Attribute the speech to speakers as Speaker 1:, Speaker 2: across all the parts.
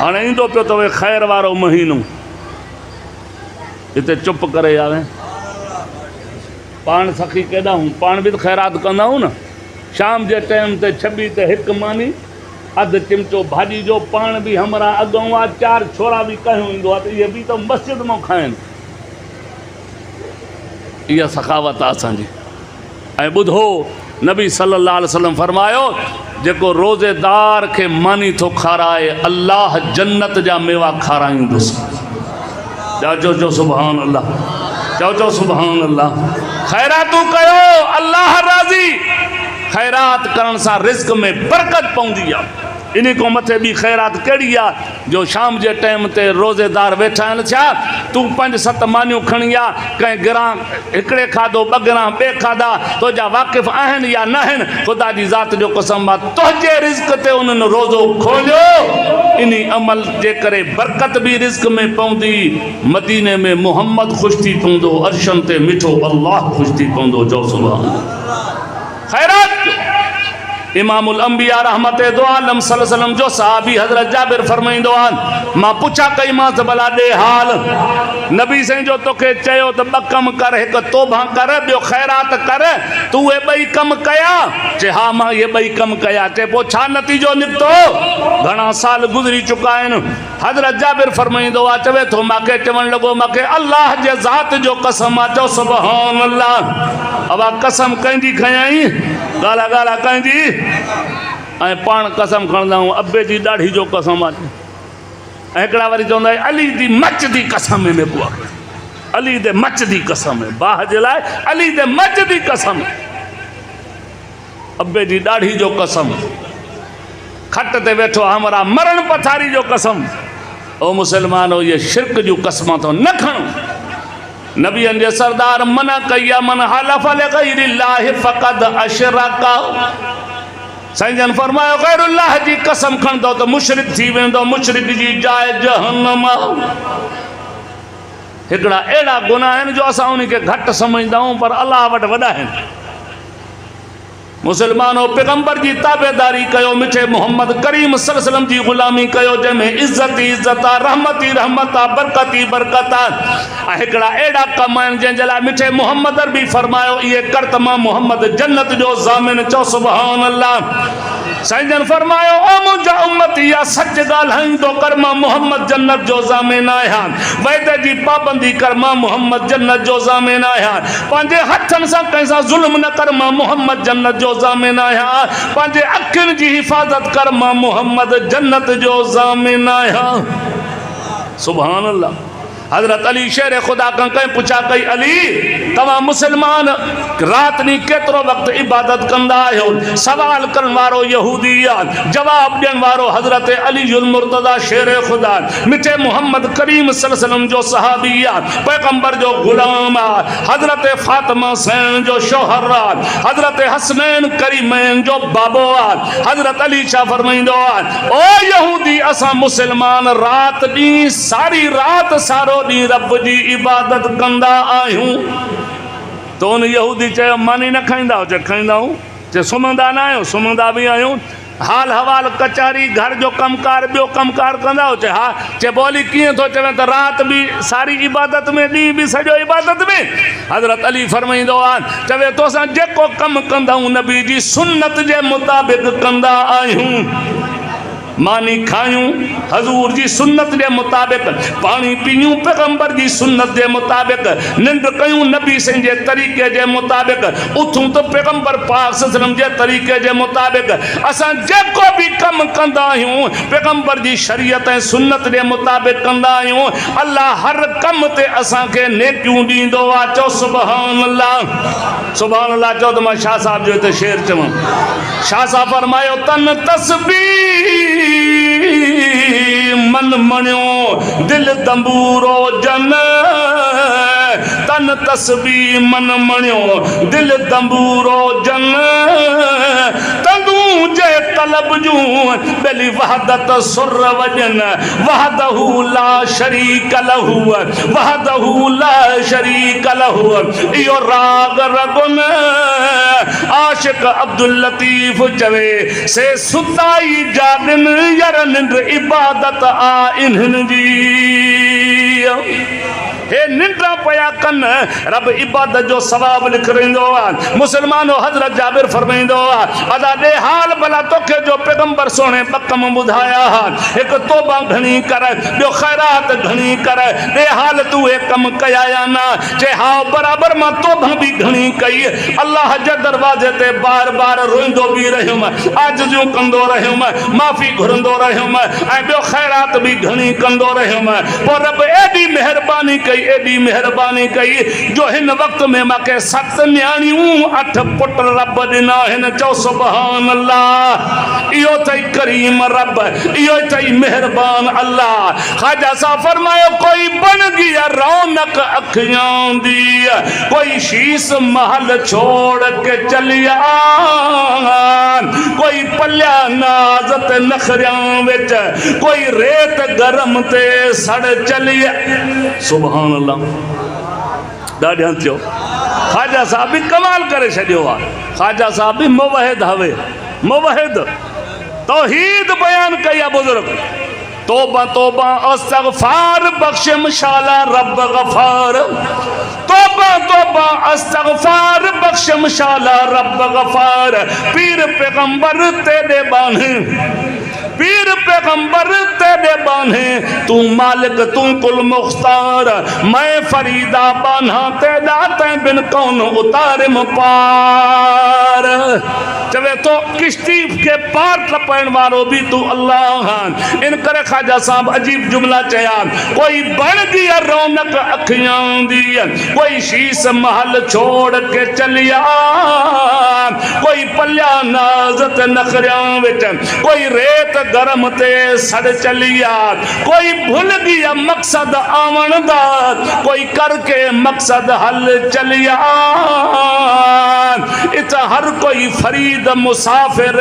Speaker 1: हाणे ईंदो पियो तवे ख़ैर वारो महीनो हिते चुप करे आवे पाण सखी केॾा हूं पाण बि त ख़ैरात कंदा आहियूं न शाम जे टाइम ते छबी ते हिकु मानी अधु चिमचो भाॼी जो पाण बि हमरा अॻूं आहे 4 छोरा बि कयूं ईंदो आहे त इहे बि त मस्जिद मां खाइनि इहा सखावत आहे असांजी ऐं ॿुधो नबी सल्लल्लाहु अलैहि वसल्लम फरमायो जेको रोज़ेदार खे मानी थो खाराए अल्लाह जन्नत जा मेवा खाराईंदुसि चओ सुभान अल्लाह चओ सुभान अल्लाह ख़ैरातूं कयो अल्लाह राज़ी ख़ैरात करण सां रिज़्क़ में बरकत पवंदी आहे इन खां मथे ॿी ख़ैरात कहिड़ी आहे जो शाम जे टाइम ते रोज़ेदार वेठा आहिनि छा तूं 5-7 मानियूं खणी आ कंहिं गिरां हिकिड़े खाधो 2 गिरां ॿिए खाधा तुंहिंजा वाक़िफ़ आहिनि या न आहिनि ख़ुदा जी ज़ात जो कसम आहे तुंहिंजे रिज़्क़ ते उन्हनि रोज़ो खोलियो इन अमल जे करे बरकत बि रिज़्क़ में पवंदी मदीने में मुहम्मद ख़ुशि थी पवंदो अर्शन ते मिठो अल्लाह ख़ुशि थी पवंदो जो सुभान ख़ैरात इमामुल अंबिया रहमत दो आलम सल्लल्लाहु अलैहि वसल्लम जो सहाबी हज़रत जाबिर फरमाईंदो आहे मां पुछा कई मां त भला ॾे हाल नबी साईं जो तोखे चयो त 2 कम कर हिकु तौबा कर ॿियो ख़ैरात कर तूं उहे 2 कम कया चे हा मां इहे 2 कम कया चे पोइ छा नतीजो निकितो घणा साल गुज़री चुका आहिनि हज़रत जाबिर फरमाईंदो आहे चवे थो मूंखे चवणु लॻो मूंखे अल्लाह जे ज़ात जो कसम आहे चओ सुभान अल्लाह अवा कसम कंहिंजी खयाई ॻाल्हा ॻाल्हा कंहिंजी ऐं पाण कसम खणंदा आहियूं अबे जी ॾाढ़ी जो कसम आहे ऐं हिकिड़ा वरी चवंदा आहिनि अली दी मच दी कसम में को अली दे मच दी कसम बाह जे लाइ अली दे मच दी कसम अबे जी ॾाढ़ी जो कसम खट ते वेठो हमरा मरण पथारी जो कसम ओ मुसलमानो ये शिरक जूं कसमां तो न खणो नबियन जे सरदार मना कया मन हलफ लिगैरिल्लाह फक़द अशरका साईं जन फरमायो गैरुल्लाह जी कसम खणंदो त मुशरिक थी वेंदो मुशरिक जी जाइ जहन्नम हिकिड़ा अहिड़ा गुनाह आहिनि जो असां उन खे घटि सम्झंदा आहियूं पर अल्लाह वटि वॾा आहिनि मुसलमानो पैगंबर जी ताबेदारी कयो मिठे मोहम्मद करीम सल्लल्लाहु अलैहि वसल्लम जी गुलामी कयो जंहिंमें इज़्ज़त ई इज़्ज़त आहे रहमत ई रहमत आहे बरकत ई बरकत आहे ऐं हिकिड़ा अहिड़ा कम आहिनि जंहिंजे लाइ मिठे मोहम्मद बि फरमायो इहे कर त मां मोहम्मद जन्नत जो ज़ामिन चओ सुभान अल्लाह साईं जन फरमायो ओ मुंहिंजा उम्मती या सच ॻाल्हाईंदो कर मां मोहम्मद जन्नत जो ज़ामिन आहियां वाइदे जी पाबंदी कर मां मोहम्मद जन्नत जो ज़ामिन आहियां पंहिंजे हथनि सां कंहिं सां ज़ुल्म न कर मां मोहम्मद जन्नत जो ज़ामिन आहियां पंहिंजे अखियुनि जी हिफ़ाज़त कर मां मोहम्मद जन्नत जो ज़ामिन आहियां सुभान अल्लाह हज़रत अली शेर खुदा खां कंहिं पुछा कई अली तव्हां मुसलमान रात ॾींहुं केतिरो वक़्तु इबादत कंदा आहियो सवाल करण वारो यहूदी आहे जवाब ॾियण वारो हज़रत अलीउल मुर्तज़ा शेर खुदा मिठे मोहम्मद करीम सल्लल्लाहु अलैहि वसल्लम जो सहाबी आहे पैगंबर जो गुलाम आहे हज़रत फातिमा सैन जो शौहर आहे हज़रत हसनैन करीमैन जो बाबो आहे हज़रत अली छा फरमाईंदो आहे ओ यहूदी असां मुसलमान रात ॾींहुं सारी रात सारो ॾींहुं रब जी इबादत कंदा आहियूं त उन यहूदी चयो मानी न खाईंदा आहियो खाईंदा आहियूं चे सुम्हंदा न आहियो सुम्हंदा बि आहियूं हाल हवाल कचहरी घर जो कमकार ॿियो कमकार कंदा आहियो चे हा चे बोली कीअं थो चवे त राति बि सारी इबादत में ॾींहुं बि सॼो इबादत में हज़रत अली फरमाईंदो आहे चवे तो असां जेको कमु कंदा आहियूं नबी जी सुन्नत जे मुताबिक़ कंदा आहियूं मानी खायूं हजूर जी सुन्नत जे मुताबिक़ पानी पीयूं पैगंबर जी सुन्नत जे मुताबिक़ निंड कयूं नबी सिंह जे तरीक़े जे मुताबिक़ उथूं त पैगंबर पाक सल्लल्लाहु अलैहि वसल्लम जे तरीक़े जे मुताबिक़ असां जेको बि कमु कंदा आहियूं पैगंबर जी शरीयत ऐं सुन्नत जे मुताबिक़ कंदा आहियूं अल्लाह हर कम ते असांखे नेकियूं ॾींदो आहे चओ सुभान अल्लाह चओ त मां शाह साहब जो हिते शेर चवां शाह साहब फरमायो तन तस्बीह मन मणियो दिल तंबूरो जन तन तस्बीह मन मणियो दिल तंबूरो जन तंदू जे तलब जूं बेली वहदत सुर वजन वहदहू ला शरीक लहू वहदहू ला शरीक लहू। इहो राग रगुन आशिक अब्दुल लतीफ चवे से सुताई जागन यार निंड इबादत आ इन्हनि जी। हे निंड्रा पया कन रब इबादत जो सवाब लिख रहींदो आहे। मुसलमानो हज़रत जाबिर फरमाईंदो आहे अदा दे हाल भला तोखे जो पैगंबर सोने बकम ॿुधाया एक तौबा घणी कर ॿियो ख़ैरात घणी कर दे हाल तू हे कम कया या न चे हा बराबर मां तौबा भी घणी कई अल्लाह जे दरवाजे ते बार बार रोईंदो भी रहियुमि आजिज़ूं कंदो रहियुमि माफ़ी घुरंदो रहियुमि ऐं ॿियो ख़ैरात भी घणी कंदो रहियुमि। पोइ रब एॾी महिरबानी कई एडी मेहरबानी कई जो हिन वक्त में माके 7 न्याणियूं 8 पुट रब दिना हिन चो सुभान अल्लाह। इहो तई करीम रब इहो तई मेहरबान अल्लाह। ख्वाजा सा फरमायो कोई बन गया रौनक अखियां दी कोई शीश महल छोड़ के चलिया कोई पल्या नाजत नखरियां विच कोई रेत गरम ते सड़ चलिया सुभान अल्लाह। ॾाढियां थियो ख्वाजा साहब भी कमाल करे छॾियो आहे। ख्वाजा साहब भी मुवहिद हवे मुवहिद तौहीद बयान कई आहे बुजुर्ग। तौबा तौबा अस्तगफार बख्शे मशाला रब गफार तौबा तौबा अस्तगफार बख्शे मशाला रब गफार। पीर पैगंबर तेरे बाने पीर पैगंबर तेरे बाने तू मालिक तू कुल मुख्तार मैं फरीदा बाना तेरा तै बिन कौन उतारिम पार। चवे तो किश्ती के पार टपण वारो भी तू अल्लाह। इन करे ख्वाजा साहब अजीब जुमला चया कोई बन गया रौनक अखियां दी कोई शीश महल छोड़ के चलिया कोई पल्या नाजत नखरियां विच कोई रेत गरम ते सड़ चलिया कोई भूल गया मकसद आवन दा कोई करके मकसद हल चलिया। इत हर कोई फरीद मुसाफिर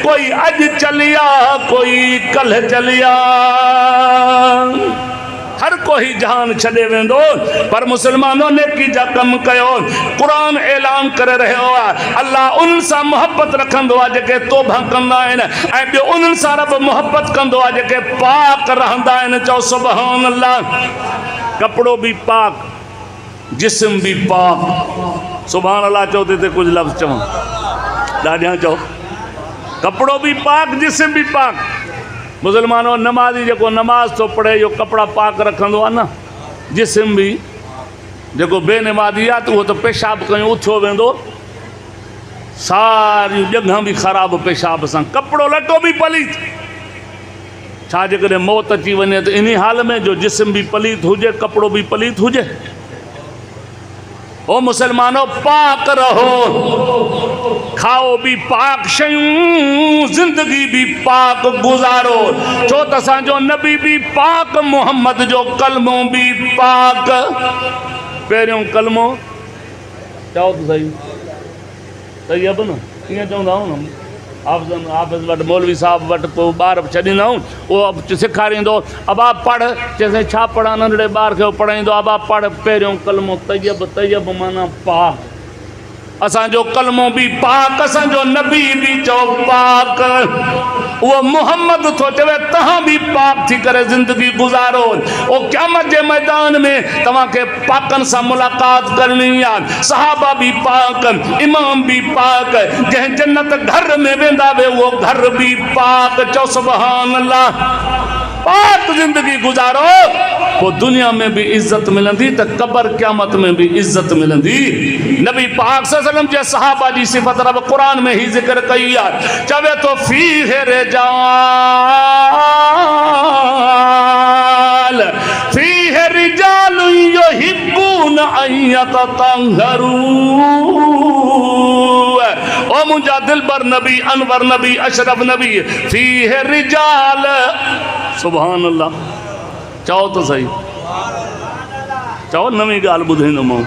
Speaker 1: कोई अज चलिया कोई कल चलिया हर कोई जहान छॾे वेंदो पर मुसलमानों ने की जा कम कयो। कुरान ऐलान करे रहियो आहे अल्लाह उन्हनि सां मोहब्बत रखंदो आहे जेके तौबा कंदा आहिनि ऐं ॿियो उन्हनि सां रब मोहब्बत कंदो आहे जेके पाक रहंदा आहिनि। चओ सुभान अल्लाह। कपिड़ो भी पाक जिस्म भी पाक सुभान अल्लाह। चओ ते कुछ लफ़्ज़ चवां ॾाढियां चओ कपिड़ो भी पाक जिस्म भी पाक। मुसलमानों नमाज़ी जो नमाज तो पढ़े जो कपड़ा पाक रखंदो आहे न जिस्म भी जो बेनमाज़ी आहे तो वो तो पेशाब कयूं उथियो वेंदो सारियूं जगह भी ख़राब पेशाब सां कपिड़ो लटो भी पलीत। छा जेकॾहिं मौत अची वञे तो इन हाल में जो जिस्म भी पलीत हुजे कपिड़ो भी पलीत हुजे। ओ मुसलमानों पाक रहो खाओ भी पाक शयूं जिंदगी भी पाक गुजारो। छो त असांजो नबी भी पाक मोहम्मद जो कलमो भी पाक। पहिरियों कलमो चओ त सही सही अब न कीअं चवंदा आहियूं न हाफ़िज़ वटि मौलवी साहब वटि पोइ ॿार छॾींदा आहियूं उहो सेखारींदो अबा पढ़ चइसि छा पढ़ा नंढड़े ॿार खे पढ़ाईंदो अबा पढ़ पहिरियों कलमो तयब तयब माना पाक। असांजो कलमो भी पाक असांजो नबी भी चओ पाक। वो मोहम्मद तो चवे तहां भी पाक थी करे जिंदगी गुजारो। ओ क़यामत जे मैदान में तव्हां के पाकन सां मुलाकात करनी है। सहाबा भी पाक इमाम भी पाक जंहिं जन्नत घर में वेंदा वे वो घर भी पाक। चओ सुभान अल्लाह। पाक जिंदगी गुजारो वो दुनिया में भी इज्जत मिलंदी तो कब्र क़यामत में भी इज्जत मिलंदी। नबी पाक सल्लल्लाहु जे सहाबा जी सिफत रब कुरान में ही जिक्र कई है। चवे तो फीह रिजाल फीह रिजाल युहिब्बून अन यततहरू। ओ मुंजा दिलबर नबी अनवर नबी अशरफ नबी फीह रिजाल सुभान अल्लाह। चओ तो सही चओ नवी गाल ॿुधाईंदोमांव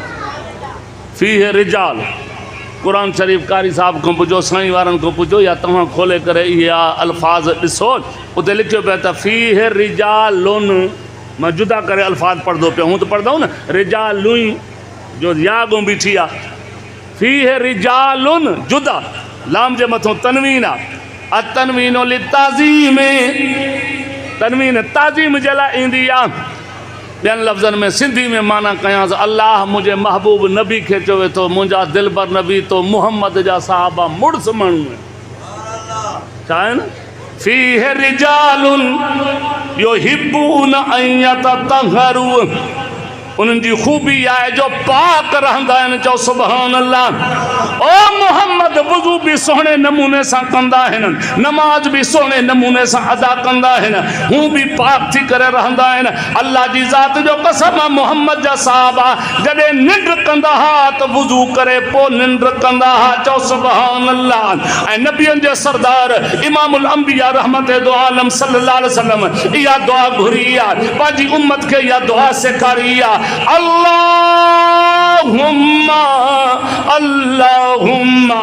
Speaker 1: फीह रिजाल कुरान शरीफ कारी साहब को पुछो, साईं वारनि को पुछो, या तव्हां खोले करे इहा अल्फाज़ ॾिसो, उते लिखियो पियो त फ़ीह रिजालुन, मां जुदा करे अल्फाज़ पढ़ंदो पियो, हूं त पढ़ंदो न रिजालुई जो या ॻो बीठी आहे, फ़ीह रिजालुन जुदा, लाम जे मथां तनवीन आहे, अतनवीनो लिताज़ीम, तनवीन ताज़ीम जे लाइ ईंदी आहे। ॿियनि लफ़्ज़नि में सिंधी में माना कयांसि, अल्लाह मुंहिंजे महबूब नबी खे चवे थो, मुंहिंजा दिलबर नबी तो मुहम्मद जा साहबा मुड़स माण्हू आहिनि, छा आहिनि? फ़ीह रिजालुन युहिब्बून अन यततहरू, उन्हनि जी ख़ूबी आहे जो पाक रहंदा आहिनि। चओ सुभान अल्लाह। ओ मोहम्मद वज़ू भी सोहणे नमूने सां कंदा आहिनि, नमाज भी सोहणे नमूने सां अदा कंदा आहिनि, हू भी पाक थी करे रहंदा आहिनि। अल्लाह जी ज़ात जो कसम, मोहम्मद जा साहबा जॾहिं निंड कंदा हा त वज़ू करे पोइ निंड कंदा हा। चओ सुभान अल्लाह। ऐं नबियनि जे सरदार इमामुल अंबिया रहमत दो आलम सल्लल्लाहु अलैहि वसल्लम इहा दुआ घुरी आहे, पंहिंजी उम्मत खे इहा दुआ सेखारी आहे, अल्लाहुम्मा अल्लाहुम्मा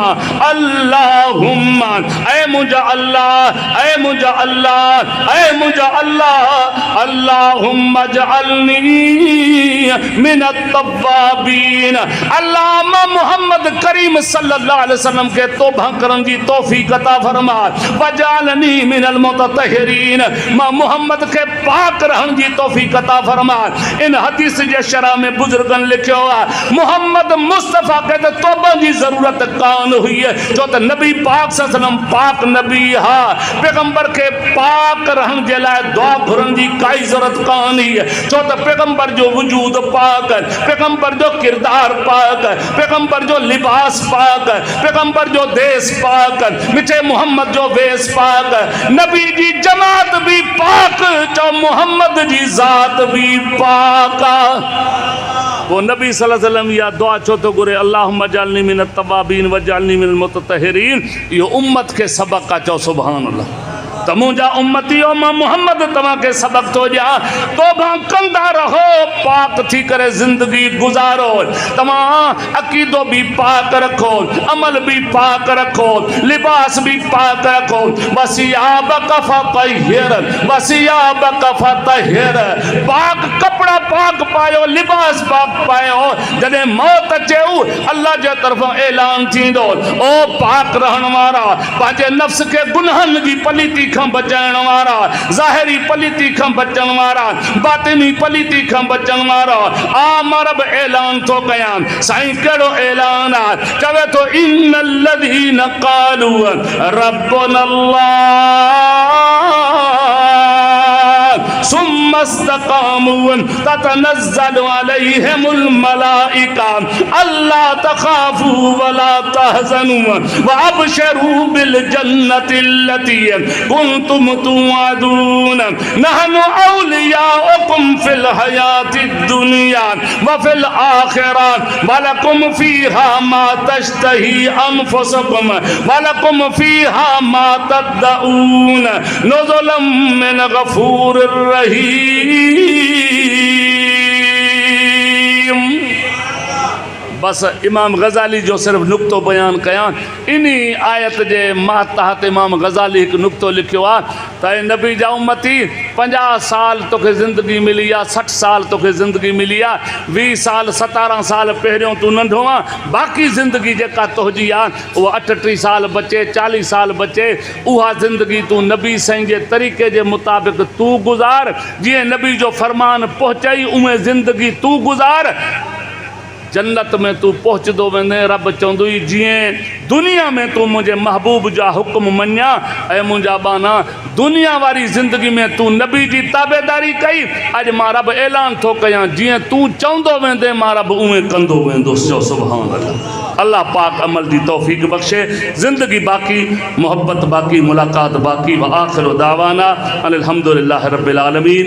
Speaker 1: अल्लाहुम्मा, ऐ मुंहिंजा अल्लाह, ऐ मुंहिंजा अल्लाह, ऐ मुंहिंजा अल्लाह, अल्लाहुम्मा जअलनी मिनत तव्वाबीन। अल्लाह मां मोहम्मद करीम सल्लल्लाहु अलैहि वसल्लम के तौबा करण जी तौफीक अता फरमा, वजअलनी मिनल मुततहिरीन, मां मोहम्मद के पाक रहण जी तौफीक अता फरमा। इन हदीस जे शरह में बुजुर्गन लिखियो आहे, मोहम्मद मुस्तफ़ा के तो तौबा जी ज़रूरत कान हुई है, जो त नबी पाक सल्लल्लाहु पाक नबी हा, पैगंबर के पाक रहण जे लाइ दुआ घुरन जी काई ज़रूरत कान हुई है, छो त पैगंबर जो वजूद पाक, पैगंबर जो किरदार पाक, पैगंबर जो लिबास पाक, पैगंबर जो देश पाक, मिठे मोहम्मद जो वेश पाक, नबी जी जमात भी पाक, चो मोहम्मद जी ज़ात भी पाक। वो नबी सल्लल्लाहु अलैहि वसल्लम या दुआ छो तो घुरे, अल्लाहुम्मा जअलनी मिनत तव्वाबीन वजअलनी मिनल मुततहिरीन, इहो उम्मत के सबक आहे। चओ सुभान अल्लाह। त मुंहिंजा उम्मतियो, मां मोहम्मद तव्हांखे सबक थो ॾियां, तौबा कंदा रहो, पाक थी करे ज़िंदगी गुज़ारो, तव्हां अक़ीदो भी पाक रखो, अमल भी पाक रखो, लिबास भी पाक रखो। वसियाबक फतहिर, वसियाबक फतहिर, पाक कपड़ा पाक पायो, लिबास पाक पायो। जॾहिं मौत अचे अल्लाह जे तरफ़ां ऐलान थींदो, ओ पाक रहण वारा, पंहिंजे नफ्स के गुनाहनि जी पलीती खां बचाइण वारा, ज़ाहिरी पलीती खां बचण वारा, बातिनी पलीती खां बचण वारा, आ मां रब ऐलान थो कयां। साईं कहिड़ो ऐलान आहे? चवे थो, इन्नल लज़ीन क़ालू रब्बुना अल्लाह सुम्मा इस्तक़ामू ततनज़्ज़लु अलैहिमुल मलाइका अल्ला तख़ाफू वला तहज़नू वअबशिरू बिल जन्नतिल्लती कुन्तुम तुअदून नहनु औलियाउकुम फिल हयातिद दुनिया व फिल आखिरा वलकुम फीहा मा तश्तही अनफुसुकुम वलकुम फीहा मा तदऊन नुज़ुलम मिन गफूरिर रहीम। बस इमाम गज़ाली जो सिर्फ नुक्तो बयान कयां, इन्हीं आयत जे मातहत इमाम गज़ाली एक नुक्तो लिखियो आहे त नबी जा उम्मती 50 साल तोखे ज़िंदगी मिली आहे, 60 साल तोखे ज़िंदगी मिली आहे, 20 साल 17 साल पहिरियों तूं नंढो आहे, बाक़ी ज़िंदगी जेका तुंहिंजी आहे उहा 38 साल बचे, 40 साल बचे, उहा ज़िंदगी तूं नबी साईं जे तरीक़े जे मुताबिक़ तूं गुज़ार, जीअं नबी जो फरमान पहुचाई उहे ज़िंदगी तूं गुज़ार। जन्नत में तू पहुचदो वेंदे, रब चवंदुई जीअं दुनिया में तू मुंहिंजे महबूब जा हुक्म मञा, ऐं मुंहिंजा बाना दुनिया वारी ज़िंदगी में तू नबी जी ताबेदारी कई, अॼु मां रब ऐलान थो कयां, जीअं तू चवंदो वेंदे मां रब उहे कंदो वेंदुसि। चओ सुभान अल्लाह। अल्लाह पाक अमल जी तौफीक बख्शे, ज़िंदगी बाक़ी, मोहब्बत बाक़ी, मुलाकात बाक़ी। व आखिर दावाना अनिल हम्दुलिल्लाहि रब्बिल आलमीन।